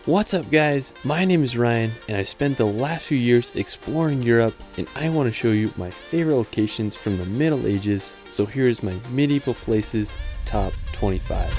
What's up guys, my name is Ryan and I spent the last few years exploring Europe and I want to show you my favorite locations from the Middle Ages, so here is my medieval places top 25.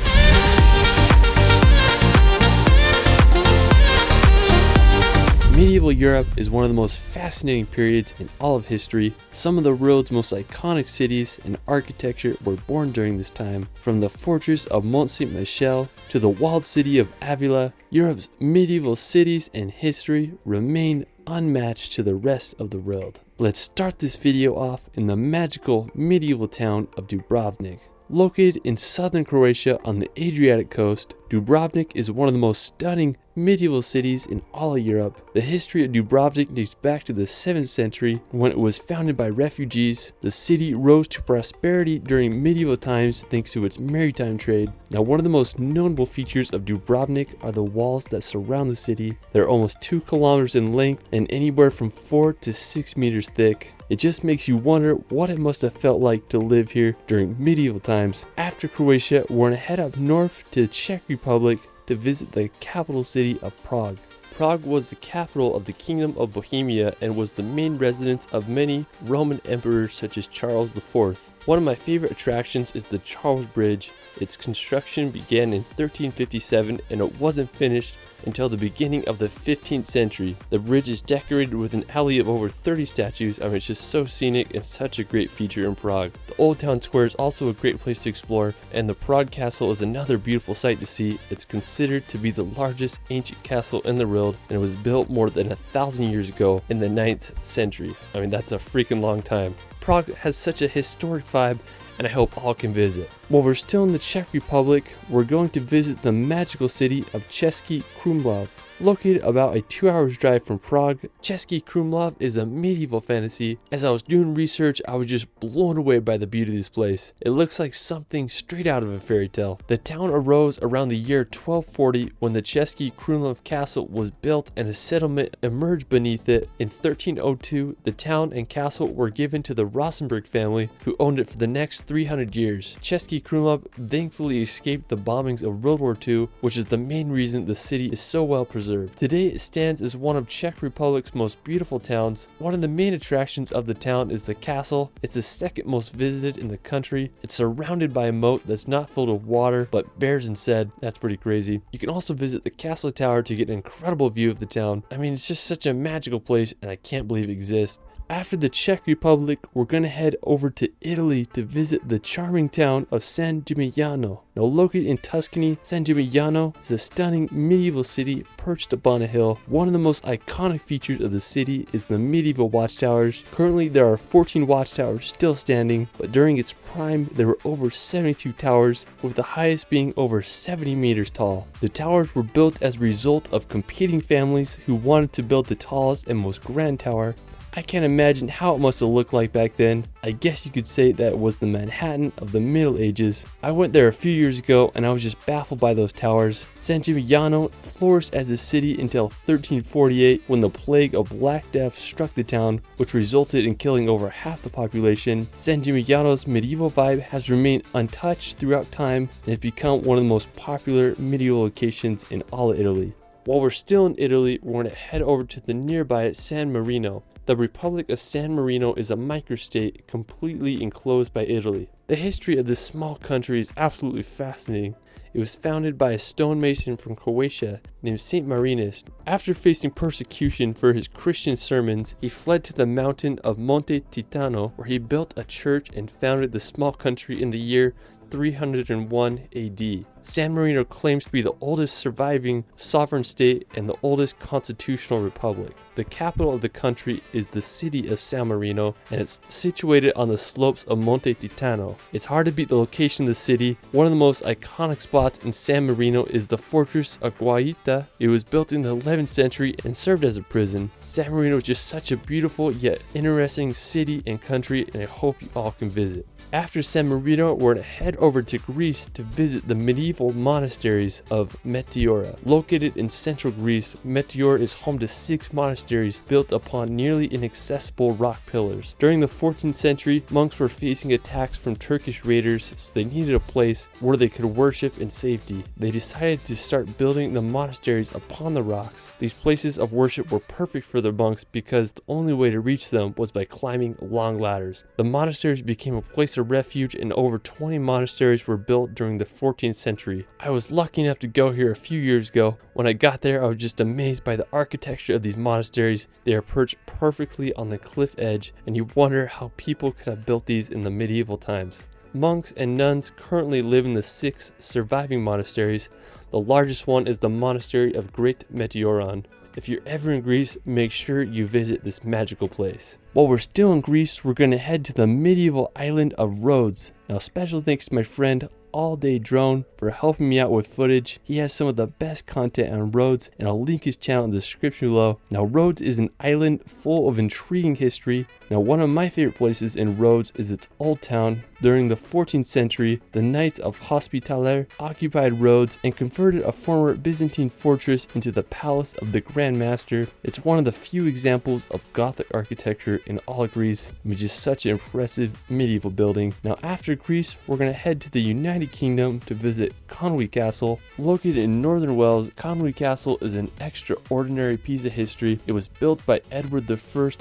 Medieval Europe is one of the most fascinating periods in all of history. Some of the world's most iconic cities and architecture were born during this time. From the fortress of Mont Saint-Michel to the walled city of Avila, Europe's medieval cities and history remain unmatched to the rest of the world. Let's start this video off in the magical medieval town of Dubrovnik. Located in southern Croatia on the Adriatic coast, Dubrovnik is one of the most stunning medieval cities in all of Europe. The history of Dubrovnik dates back to the 7th century when it was founded by refugees. The city rose to prosperity during medieval times thanks to its maritime trade. Now, one of the most notable features of Dubrovnik are the walls that surround the city. They're almost 2 kilometers in length and anywhere from 4 to 6 meters thick. It just makes you wonder what it must have felt like to live here during medieval times. After Croatia, we're going to head up north to the Czech Republic to visit the capital city of Prague. Prague was the capital of the Kingdom of Bohemia and was the main residence of many Roman emperors such as Charles IV. One of my favorite attractions is the Charles Bridge. Its construction began in 1357 and it wasn't finished until the beginning of the 15th century. The bridge is decorated with an alley of over 30 statues. I mean, it's just so scenic and such a great feature in Prague. The Old Town Square is also a great place to explore, and the Prague Castle is another beautiful sight to see. It's considered to be the largest ancient castle in the world, and it was built more than 1,000 years ago in the 9th century. I mean, that's a freaking long time. Prague has such a historic vibe, and I hope all can visit. While we're still in the Czech Republic, we're going to visit the magical city of Cesky Krumlov. Located about a 2 hours drive from Prague, Cesky Krumlov is a medieval fantasy. As I was doing research, I was just blown away by the beauty of this place. It looks like something straight out of a fairy tale. The town arose around the year 1240 when the Cesky Krumlov Castle was built and a settlement emerged beneath it. In 1302, the town and castle were given to the Rottenburg family, who owned it for the next 300 years. Cesky Krumlov thankfully escaped the bombings of World War II, which is the main reason the city is so well preserved. Today it stands as one of Czech Republic's most beautiful towns. One of the main attractions of the town is the castle. It's the second most visited in the country. It's surrounded by a moat that's not filled with water but bears instead. That's pretty crazy. You can also visit the castle tower to get an incredible view of the town. I mean, it's just such a magical place and I can't believe it exists. After the Czech Republic, we're going to head over to Italy to visit the charming town of San Gimignano. Now, located in Tuscany, San Gimignano is a stunning medieval city perched upon a hill. One of the most iconic features of the city is the medieval watchtowers. Currently, there are 14 watchtowers still standing, but during its prime, there were over 72 towers, with the highest being over 70 meters tall. The towers were built as a result of competing families who wanted to build the tallest and most grand tower. I can't imagine how it must have looked like back then. I guess you could say that it was the Manhattan of the Middle Ages. I went there a few years ago and I was just baffled by those towers. San Gimignano flourished as a city until 1348 when the plague of Black Death struck the town, which resulted in killing over half the population. San Gimignano's medieval vibe has remained untouched throughout time and has become one of the most popular medieval locations in all of Italy. While we're still in Italy, we're going to head over to the nearby San Marino. The Republic of San Marino is a microstate completely enclosed by Italy. The history of this small country is absolutely fascinating. It was founded by a stonemason from Croatia named Saint Marinus. After facing persecution for his Christian sermons, he fled to the mountain of Monte Titano, where he built a church and founded the small country in the year 301 AD. San Marino claims to be the oldest surviving sovereign state and the oldest constitutional republic. The capital of the country is the city of San Marino, and it's situated on the slopes of Monte Titano. It's hard to beat the location of the city. One of the most iconic spots in San Marino is the fortress of Guaita. It was built in the 11th century and served as a prison. San Marino is just such a beautiful yet interesting city and country, and I hope you all can visit. After San Marino, we're going to head over to Greece to visit the medieval monasteries of Meteora. Located in central Greece, Meteora is home to 6 monasteries built upon nearly inaccessible rock pillars. During the 14th century, monks were facing attacks from Turkish raiders, so they needed a place where they could worship in safety. They decided to start building the monasteries upon the rocks. These places of worship were perfect for the monks because the only way to reach them was by climbing long ladders. The monasteries became a place of refuge, and over 20 monasteries were built during the 14th century. I was lucky enough to go here a few years ago. When I got there, I was just amazed by the architecture of these monasteries. They are perched perfectly on the cliff edge, and you wonder how people could have built these in the medieval times. Monks and nuns currently live in the 6 surviving monasteries. The largest one is the monastery of Great Meteoron. If you're ever in Greece, make sure you visit this magical place. While we're still in Greece, we're going to head to the medieval island of Rhodes. Now, special thanks to my friend All Day Drone for helping me out with footage. He has some of the best content on Rhodes, and I'll link his channel in the description below. Now, Rhodes is an island full of intriguing history. Now, one of my favorite places in Rhodes is its old town. During the 14th century, the Knights of Hospitaller occupied Rhodes and converted a former Byzantine fortress into the palace of the Grand Master. It's one of the few examples of Gothic architecture in all of Greece, which is such an impressive medieval building. Now, after Greece, we're going to head to the United Kingdom to visit Conway Castle. Located in northern Wales, Conway Castle is an extraordinary piece of history. It was built by Edward I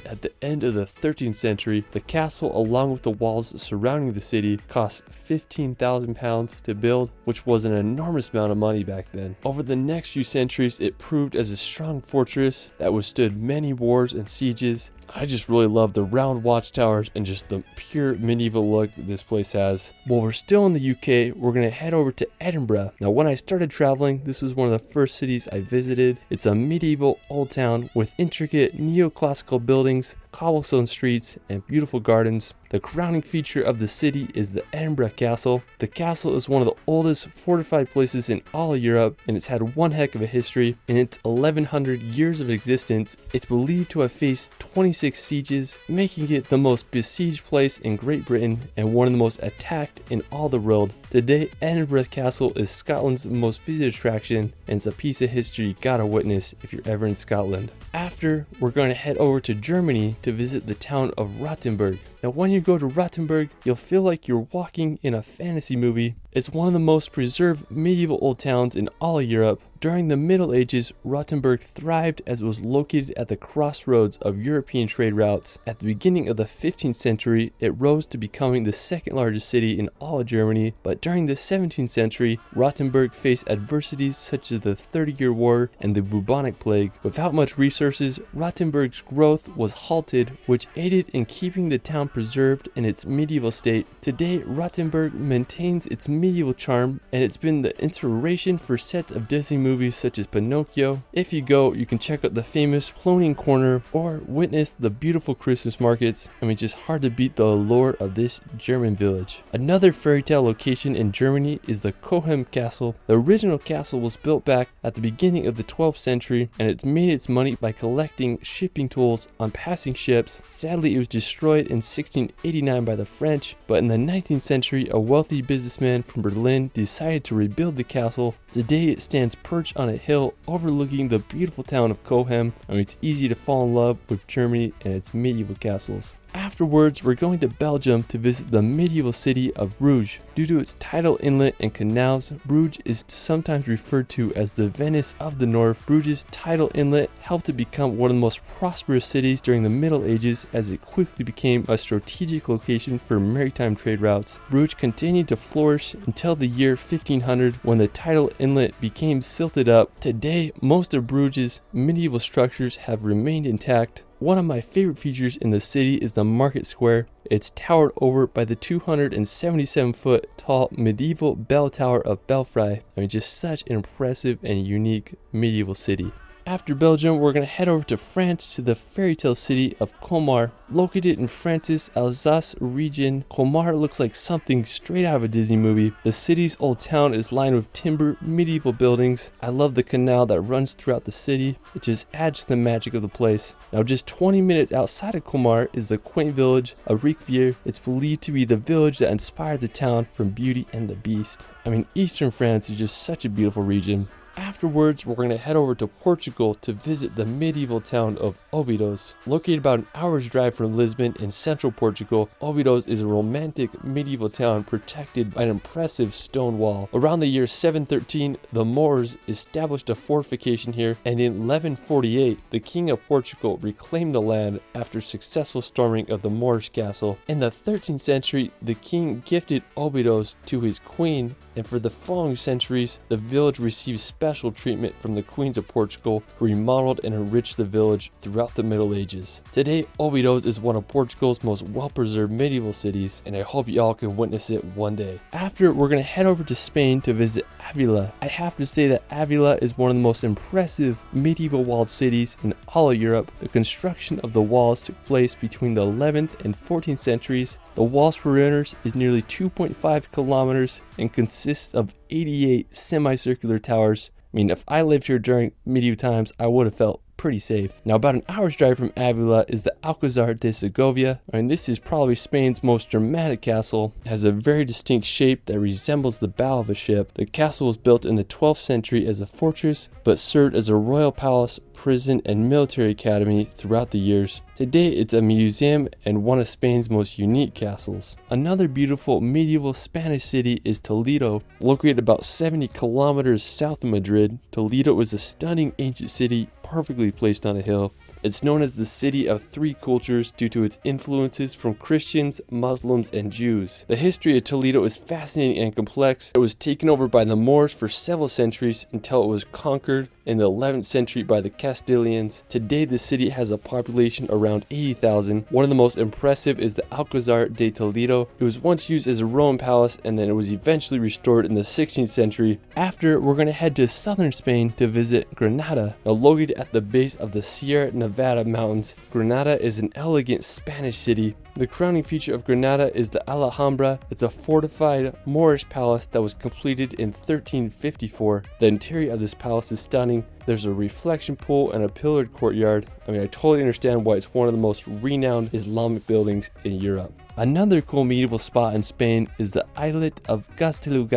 at the end of the 13th century. The castle, along with the walls surrounding the city, cost £15,000 to build, which was an enormous amount of money back then. Over the next few centuries, it proved as a strong fortress that withstood many wars and sieges. I just really love the round watchtowers and just the pure medieval look that this place has. While we're still in the UK, we're going to head over to Edinburgh. Now, when I started traveling, this was one of the first cities I visited. It's a medieval old town with intricate neoclassical buildings, cobblestone streets, and beautiful gardens. The crowning feature of the city is the Edinburgh Castle. The castle is one of the oldest fortified places in all of Europe, and it's had one heck of a history. In its 1100 years of existence, it's believed to have faced 26 sieges, making it the most besieged place in Great Britain and one of the most attacked in all the world. Today, Edinburgh Castle is Scotland's most visited attraction, and it's a piece of history you gotta witness if you're ever in Scotland. After, we're going to head over to Germany to visit the town of Rottenburg. Now, when you go to Rottenburg, you'll feel like you're walking in a fantasy movie. It's one of the most preserved medieval old towns in all of Europe. During the Middle Ages, Rottenburg thrived as it was located at the crossroads of European trade routes. At the beginning of the 15th century, it rose to becoming the second largest city in all of Germany, but during the 17th century, Rottenburg faced adversities such as the 30-Year War and the bubonic plague. Without much resources, Rottenburg's growth was halted, which aided in keeping the town preserved in its medieval state. Today, Rottenburg maintains its medieval charm, and it's been the inspiration for sets of Disney movies such as Pinocchio. If you go, you can check out the famous Floating Corner or witness the beautiful Christmas markets. I mean, just hard to beat the allure of this German village. Another fairy tale location in Germany is the Koenig Castle. The original castle was built back at the beginning of the 12th century, and it's made its money by collecting shipping tools on passing ships. Sadly, it was destroyed in 1689 by the French, but in the 19th century, a wealthy businessman from Berlin decided to rebuild the castle. Today, it stands perched on a hill overlooking the beautiful town of Koenig. I mean, it's easy to fall in love with Germany and its medieval castles. Afterwards, we're going to Belgium to visit the medieval city of Bruges. Due to its tidal inlet and canals, Bruges is sometimes referred to as the Venice of the North. Bruges' tidal inlet helped it become one of the most prosperous cities during the Middle Ages, as it quickly became a strategic location for maritime trade routes. Bruges continued to flourish until the year 1500, when the tidal inlet became silted up. Today, most of Bruges' medieval structures have remained intact. One of my favorite features in the city is the market square. It's towered over by the 277-foot tall medieval bell tower of Belfry. I mean, just such an impressive and unique medieval city. After Belgium, we're going to head over to France to the fairy tale city of Colmar. Located in France's Alsace region, Colmar looks like something straight out of a Disney movie. The city's old town is lined with timber, medieval buildings. I love the canal that runs throughout the city. It just adds to the magic of the place. Now, just 20 minutes outside of Colmar is the quaint village of Riquier. It's believed to be the village that inspired the town from Beauty and the Beast. I mean, eastern France is just such a beautiful region. Afterwards, we're going to head over to Portugal to visit the medieval town of Óbidos. Located about an hour's drive from Lisbon in central Portugal, Óbidos is a romantic medieval town protected by an impressive stone wall. Around the year 713, the Moors established a fortification here, and in 1148, the King of Portugal reclaimed the land after successful storming of the Moorish castle. In the 13th century, the king gifted Óbidos to his queen, and for the following centuries, the village received special treatment from the queens of Portugal, who remodeled and enriched the village throughout the Middle Ages. Today, Óbidos is one of Portugal's most well-preserved medieval cities, and I hope y'all can witness it one day. After, we're going to head over to Spain to visit Avila. I have to say that Avila is one of the most impressive medieval walled cities in all of Europe. The construction of the walls took place between the 11th and 14th centuries. The wall's perimeter is nearly 2.5 kilometers and consists of 88 semicircular towers. I mean, if I lived here during medieval times, I would have felt pretty safe. Now, about an hour's drive from Avila is the Alcazar de Seville. And this is probably Spain's most dramatic castle. It has a very distinct shape that resembles the bow of a ship. The castle was built in the 12th century as a fortress, but served as a royal palace, prison, and military academy throughout the years. Today, it's a museum and one of Spain's most unique castles. Another beautiful medieval Spanish city is Toledo. Located about 70 kilometers south of Madrid, Toledo is a stunning ancient city perfectly placed on a hill. It's known as the City of Three Cultures due to its influences from Christians, Muslims, and Jews. The history of Toledo is fascinating and complex. It was taken over by the Moors for several centuries until it was conquered in the 11th century by the Castilians. Today, the city has a population around 80,000. One of the most impressive is the Alcazar de Toledo. It was once used as a Roman palace, and then it was eventually restored in the 16th century. After, we're going to head to southern Spain to visit Granada. Now, located at the base of the Sierra Nevada mountains, Granada is an elegant Spanish city. The crowning feature of Granada is the Alhambra. It's a fortified Moorish palace that was completed in 1354. The interior of this palace is stunning. There's a reflection pool and a pillared courtyard. I mean, I totally understand why it's one of the most renowned Islamic buildings in Europe. Another cool medieval spot in Spain is the islet of Castello.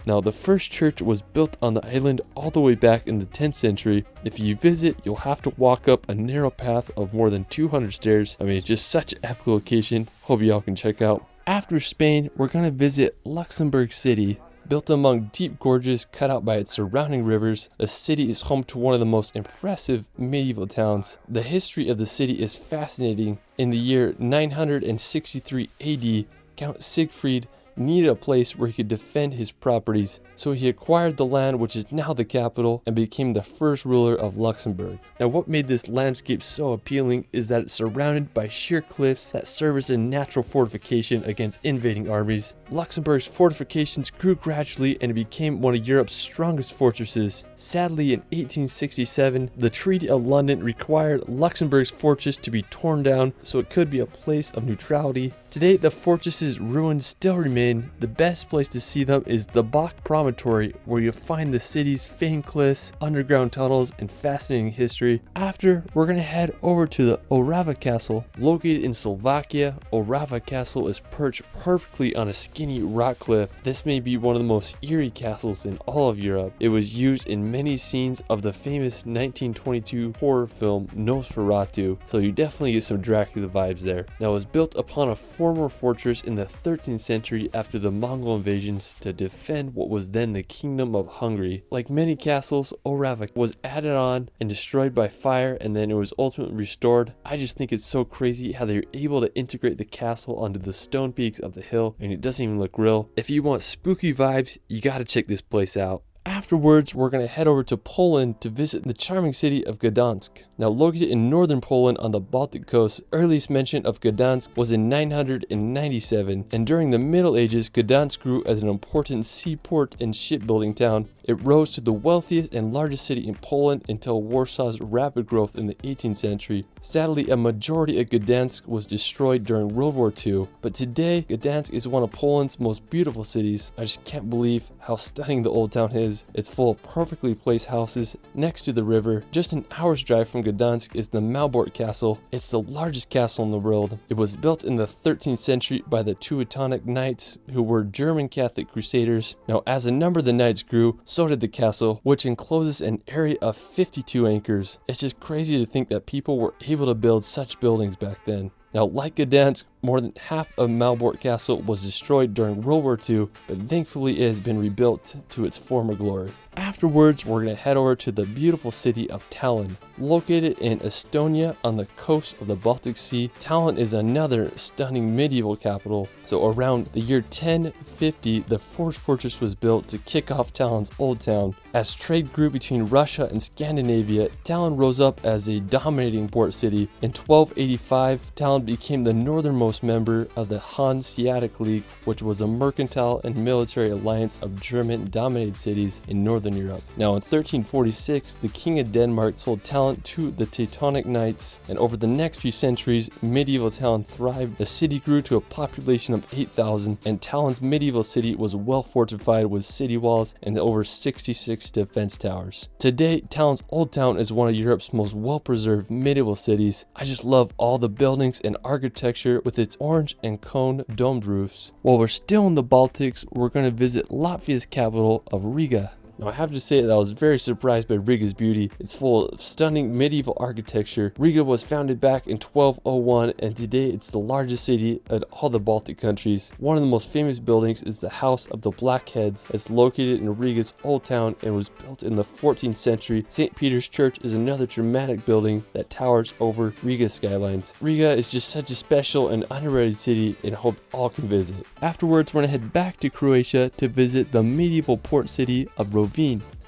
Now, the first church was built on the island all the way back in the 10th century. If you visit, you'll have to walk up a narrow path of more than 200 stairs. I mean, it's just such an epic location. Hope y'all can check out. After Spain, we're going to visit Luxembourg City. Built among deep gorges cut out by its surrounding rivers, the city is home to one of the most impressive medieval towns. The history of the city is fascinating. In the year 963 AD, Count Siegfried needed a place where he could defend his properties, so he acquired the land which is now the capital and became the first ruler of Luxembourg. Now, what made this landscape so appealing is that it's surrounded by sheer cliffs that serve as a natural fortification against invading armies. Luxembourg's fortifications grew gradually and it became one of Europe's strongest fortresses. Sadly, in 1867, the Treaty of London required Luxembourg's fortress to be torn down so it could be a place of neutrality. Today, the fortress's ruins still remain. The best place to see them is the Bach Promontory, where you'll find the city's famed cliffs, underground tunnels, and fascinating history. After, we're going to head over to the Orava Castle. Located in Slovakia, Orava Castle is perched perfectly on a skinny rock cliff. This may be one of the most eerie castles in all of Europe. It was used in many scenes of the famous 1922 horror film Nosferatu, so you definitely get some Dracula vibes there. Now, it was built upon a former fortress in the 13th century after the Mongol invasions to defend what was then the Kingdom of Hungary. Like many castles, Orava was added on and destroyed by fire, and then it was ultimately restored. I just think it's so crazy how they were able to integrate the castle onto the stone peaks of the hill, and it doesn't even look real. If you want spooky vibes, you gotta check this place out. Afterwards, we're going to head over to Poland to visit the charming city of Gdansk. Now, located in northern Poland on the Baltic coast, earliest mention of Gdansk was in 997, and during the Middle Ages, Gdansk grew as an important seaport and shipbuilding town. It rose to the wealthiest and largest city in Poland until Warsaw's rapid growth in the 18th century. Sadly, a majority of Gdansk was destroyed during World War II, but today Gdansk is one of Poland's most beautiful cities. I just can't believe how stunning the old town is. It's full of perfectly placed houses next to the river. Just an hour's drive from Gdansk is the Malbork Castle. It's the largest castle in the world. It was built in the 13th century by the Teutonic Knights, who were German Catholic crusaders. Now, as the number of the knights grew, so did the castle, which encloses an area of 52 acres. It's just crazy to think that people were able to build such buildings back then. Now, like Gdansk, more than half of Malbork Castle was destroyed during World War II, but thankfully it has been rebuilt to its former glory. Afterwards, we're going to head over to the beautiful city of Tallinn. Located in Estonia on the coast of the Baltic Sea, Tallinn is another stunning medieval capital. So around the year 1050, the first fortress was built to kick off Tallinn's old town. As trade grew between Russia and Scandinavia, Tallinn rose up as a dominating port city. In 1285, Tallinn became the northernmost member of the Hanseatic League, which was a mercantile and military alliance of German-dominated cities in northern Europe. Now, in 1346, the King of Denmark sold Tallinn to the Teutonic Knights, and over the next few centuries, medieval Tallinn thrived. The city grew to a population of 8,000, and Tallinn's medieval city was well fortified with city walls and over 66 defense towers. Today, Tallinn's Old Town is one of Europe's most well-preserved medieval cities. I just love all the buildings and architecture with its orange and cone domed roofs. While we're still in the Baltics, we're going to visit Latvia's capital of Riga. Now, I have to say that I was very surprised by Riga's beauty. It's full of stunning medieval architecture. Riga was founded back in 1201, and today it's the largest city of all the Baltic countries. One of the most famous buildings is the House of the Blackheads. It's located in Riga's old town and was built in the 14th century. St. Peter's Church is another dramatic building that towers over Riga's skylines. Riga is just such a special and underrated city, and I hope all can visit. Afterwards, we're going to head back to Croatia to visit the medieval port city of Rovinj.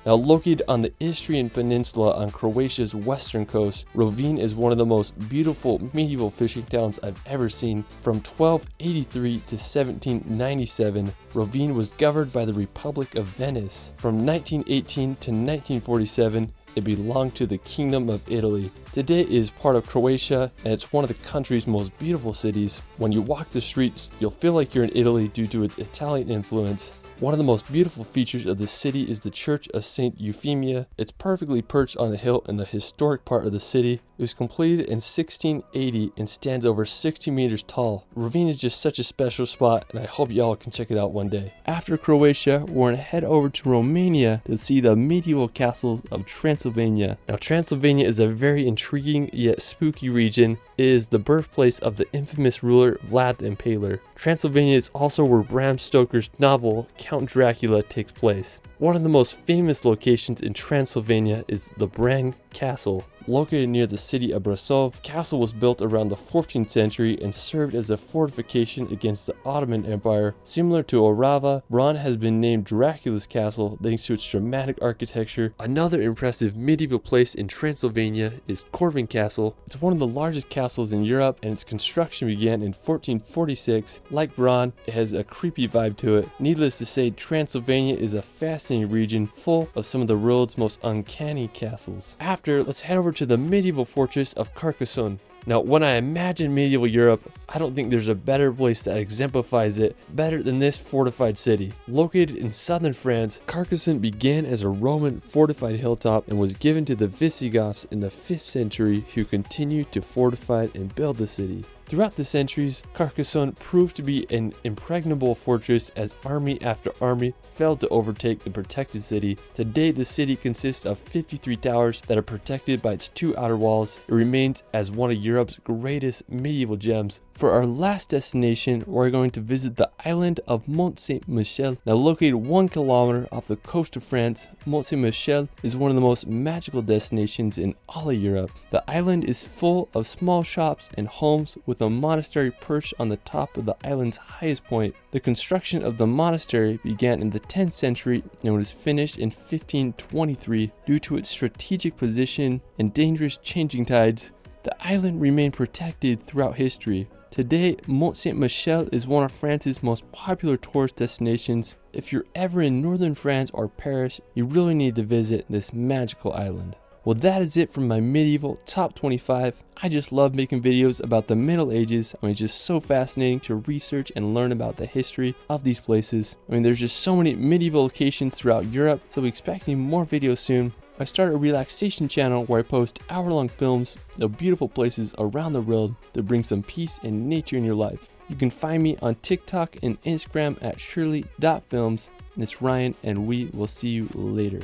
Now, located on the Istrian Peninsula on Croatia's western coast, Rovinj is one of the most beautiful medieval fishing towns I've ever seen. From 1283 to 1797, Rovinj was governed by the Republic of Venice. From 1918 to 1947, it belonged to the Kingdom of Italy. Today it is part of Croatia, and it's one of the country's most beautiful cities. When you walk the streets, you'll feel like you're in Italy due to its Italian influence. One of the most beautiful features of the city is the Church of St. Euphemia. It's perfectly perched on the hill in the historic part of the city. It was completed in 1680 and stands over 60 meters tall. Rovinj is just such a special spot, and I hope y'all can check it out one day. After Croatia, we're going to head over to Romania to see the medieval castles of Transylvania. Now, Transylvania is a very intriguing yet spooky region. It is the birthplace of the infamous ruler Vlad the Impaler. Transylvania is also where Bram Stoker's novel Count Dracula takes place. One of the most famous locations in Transylvania is the Bran Castle. Located near the city of Brasov, the castle was built around the 14th century and served as a fortification against the Ottoman Empire. Similar to Orava, Bran has been named Dracula's castle thanks to its dramatic architecture. Another impressive medieval place in Transylvania is Corvin Castle. It's one of the largest castles in Europe, and its construction began in 1446. Like Bran, it has a creepy vibe to it. Needless to say, Transylvania is a fascinating region full of some of the world's most uncanny castles. After, let's head over to the medieval fortress of Carcassonne. Now, when I imagine medieval Europe, I don't think there's a better place that exemplifies it better than this fortified city. Located in southern France, Carcassonne began as a Roman fortified hilltop and was given to the Visigoths in the 5th century, who continued to fortify and build the city. Throughout the centuries, Carcassonne proved to be an impregnable fortress as army after army failed to overtake the protected city. Today, the city consists of 53 towers that are protected by its 2 outer walls. It remains as one of Europe's greatest medieval gems. For our last destination, we're going to visit the island of Mont Saint-Michel. Now, located 1 kilometer off the coast of France, Mont Saint-Michel is one of the most magical destinations in all of Europe. The island is full of small shops and homes with a monastery perched on the top of the island's highest point. The construction of the monastery began in the 10th century and was finished in 1523. Due to its strategic position and dangerous changing tides, the island remained protected throughout history. Today, Mont Saint-Michel is one of France's most popular tourist destinations. If you're ever in northern France or Paris, you really need to visit this magical island. Well, that is it from my medieval top 25. I just love making videos about the Middle Ages. It's just so fascinating to research and learn about the history of these places. There's just so many medieval locations throughout Europe, so be expecting more videos soon. I started a relaxation channel where I post hour-long films of beautiful places around the world to bring some peace and nature in your life. You can find me on TikTok and Instagram at shirley.films. And it's Ryan, and we will see you later.